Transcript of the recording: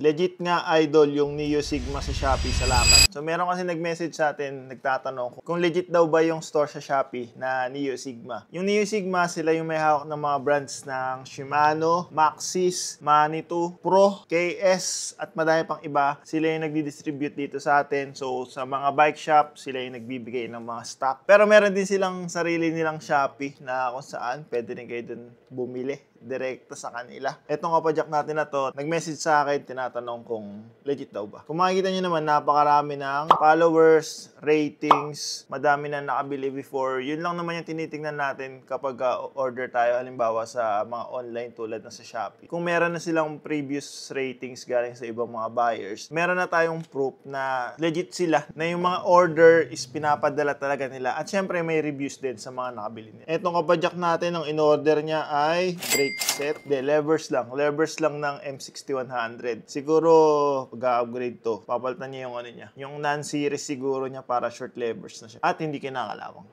Legit nga idol yung Neo Sigma sa Shopee, salamat. So meron kasi nag-message sa atin, nagtatanong kung legit daw ba yung store sa Shopee na Neo Sigma. Yung Neo Sigma, sila yung may hawak ng mga brands ng Shimano, Maxxis, Manitou, Pro, KS, at madami pang iba. Sila yung nagdi-distribute dito sa atin. So sa mga bike shop, sila yung nagbibigay ng mga stock. Pero meron din silang sarili nilang Shopee na kung saan pwede rin kayo dun bumili direkta sa kanila. Etong kapadyak natin na to, nag-message sa akin, tinatanong kung legit daw ba. Kung makikita nyo naman, napakarami ng followers, ratings, madami na nakabili before. Yun lang naman yung tinitingnan natin kapag order tayo, halimbawa sa mga online tulad na sa Shopee. Kung meron na silang previous ratings galing sa ibang mga buyers, meron na tayong proof na legit sila, na yung mga order is pinapadala talaga nila. At syempre may reviews din sa mga nakabili nila. Etong kapadyak natin, ang in-order niya ay brake set. Levers lang ng M6100. Siguro pag-upgrade to, papalitan niya yung ano niya. Yung non-series siguro niya para short levers na siya. At hindi kinakalawang.